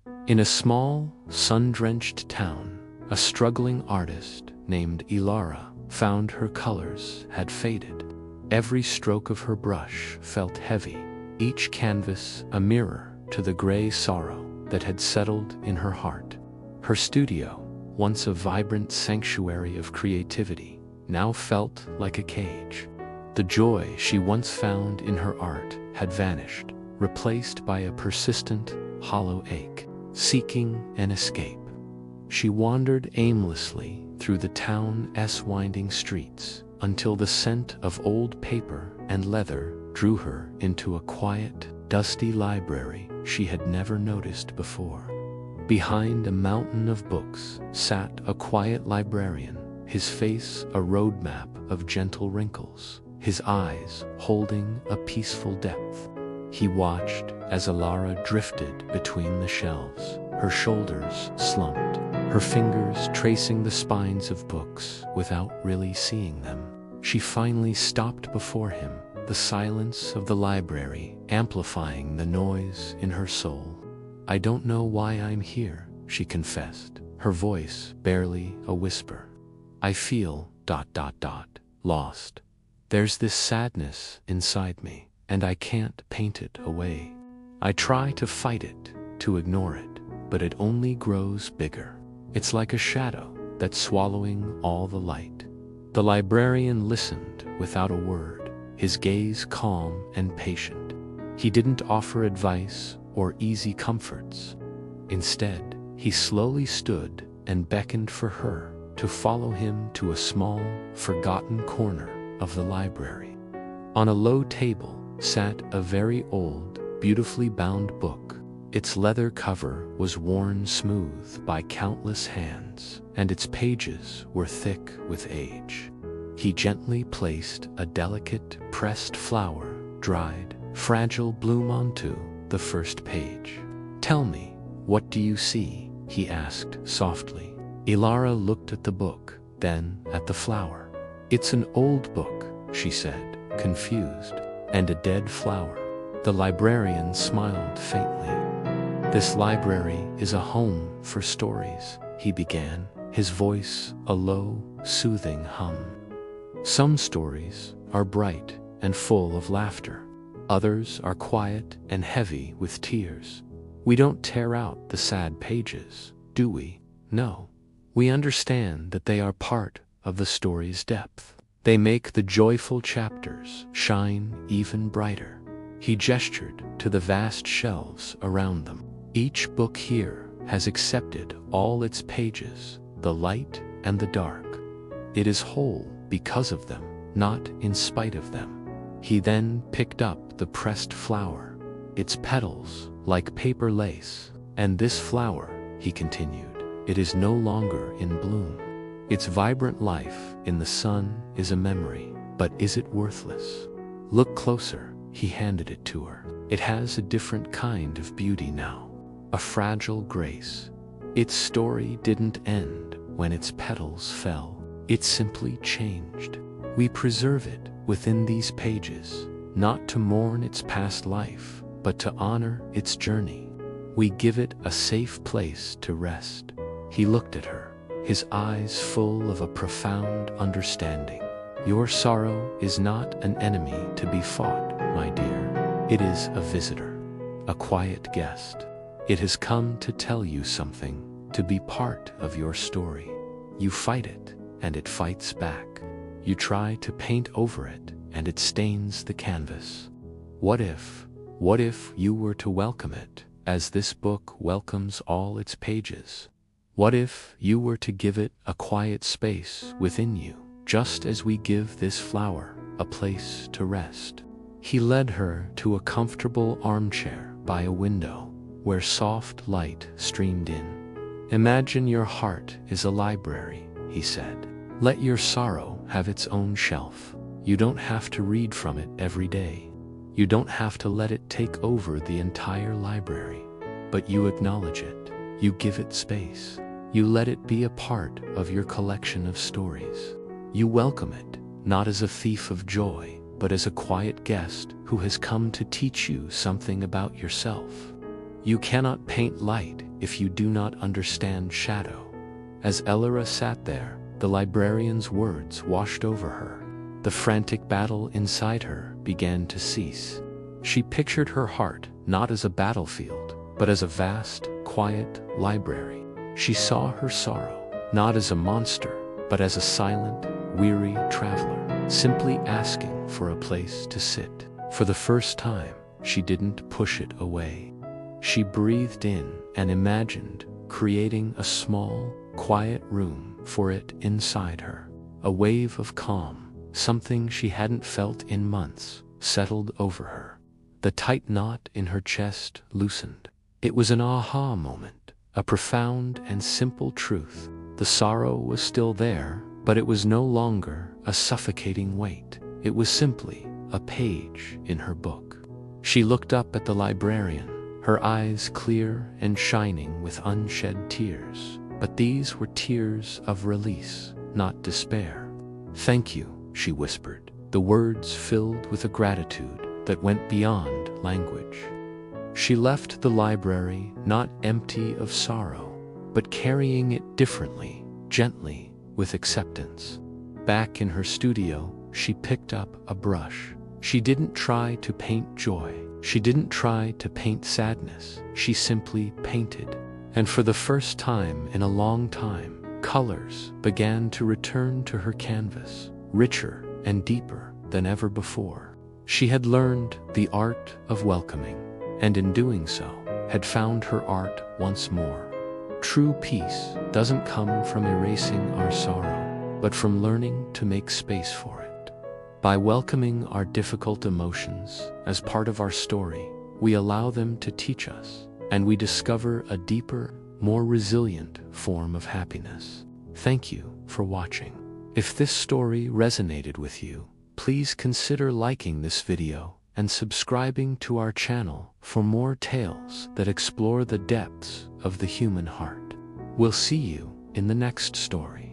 In a small, sun-drenched town, a struggling artist named Ilara found her colors had faded. Every stroke of her brush felt heavy, each canvas a mirror to the gray sorrow that had settled in her heart. Her studio, once a vibrant sanctuary of creativity, now felt like a cage. The joy she once found in her art had vanished, replaced by a persistent, hollow ache, seeking an escape. She wandered aimlessly through the town's winding streets until the scent of old paper and leather drew her into a quiet, dusty library she had never noticed before. Behind a mountain of books sat a quiet librarian, his face a roadmap of gentle wrinkles, his eyes holding a peaceful depth. He watched as Ilara drifted between the shelves, her shoulders slumped, her fingers tracing the spines of books without really seeing them. She finally stopped before him, the silence of the library amplifying the noise in her soul. "I don't know why I'm here," she confessed, her voice barely a whisper. "I feel ... lost. There's this sadness inside me, and I can't paint it away. I try to fight it, to ignore it, but it only grows bigger. It's like a shadow that's swallowing all the light." The librarian listened without a word, his gaze calm and patient. He didn't offer advice or easy comforts. Instead, he slowly stood and beckoned for her to follow him to a small, forgotten corner of the library. On a low table sat a very old, beautifully bound book. Its leather cover was worn smooth by countless hands, and its pages were thick with age. He gently placed a delicate, pressed flower, dried, fragile bloom onto the first page. "Tell me, what do you see?" he asked softly. Ilara looked at the book, then at the flower. "It's an old book," she said, confused, "and a dead flower." The librarian smiled faintly. "This library is a home for stories," he began, his voice a low, soothing hum. "Some stories are bright and full of laughter. Others are quiet and heavy with tears. We don't tear out the sad pages, do we? No. We understand that they are part of the story's depth. They make the joyful chapters shine even brighter." He gestured to the vast shelves around them. "Each book here has accepted all its pages, the light and the dark. It is whole because of them, not in spite of them." He then picked up the pressed flower, its petals like paper lace. "And this flower," he continued, "it is no longer in bloom. Its vibrant life in the sun is a memory, but is it worthless? Look closer." He handed it to her. "It has a different kind of beauty now, a fragile grace. Its story didn't end when its petals fell. It simply changed. We preserve it within these pages, not to mourn its past life, but to honor its journey. We give it a safe place to rest." He looked at her, his eyes full of a profound understanding. "Your sorrow is not an enemy to be fought, my dear. It is a visitor, a quiet guest. It has come to tell you something, to be part of your story. You fight it, and it fights back. You try to paint over it, and it stains the canvas. What if you were to welcome it, as this book welcomes all its pages? What if you were to give it a quiet space within you, just as we give this flower a place to rest?" He led her to a comfortable armchair by a window, where soft light streamed in. "Imagine your heart is a library," he said. "Let your sorrow have its own shelf. You don't have to read from it every day. You don't have to let it take over the entire library. But you acknowledge it. You give it space. You let it be a part of your collection of stories. You welcome it, not as a thief of joy, but as a quiet guest who has come to teach you something about yourself. You cannot paint light if you do not understand shadow. As Elora sat there, the librarian's words washed over her. The frantic battle inside her began to cease. She pictured her heart not as a battlefield, but as a vast, quiet library. She saw her sorrow not as a monster, but as a silent, weary traveler, simply asking for a place to sit. For the first time, she didn't push it away. She breathed in and imagined creating a small, quiet room for it inside her. A wave of calm, something she hadn't felt in months, settled over her. The tight knot in her chest loosened. It was an aha moment, a profound and simple truth. The sorrow was still there, but it was no longer a suffocating weight. It was simply a page in her book. She looked up at the librarian, her eyes clear and shining with unshed tears. But these were tears of release, not despair. "Thank you," she whispered, the words filled with a gratitude that went beyond language. She left the library not empty of sorrow, but carrying it differently, gently, with acceptance. Back in her studio, she picked up a brush. She didn't try to paint joy. She didn't try to paint sadness. She simply painted. And for the first time in a long time, colors began to return to her canvas, richer and deeper than ever before. She had learned the art of welcoming, and in doing so, had found her art once more. True peace doesn't come from erasing our sorrow, but from learning to make space for it. By welcoming our difficult emotions as part of our story, we allow them to teach us, and we discover a deeper, more resilient form of happiness. Thank you for watching. If this story resonated with you, please consider liking this video and subscribing to our channel for more tales that explore the depths of the human heart. We'll see you in the next story.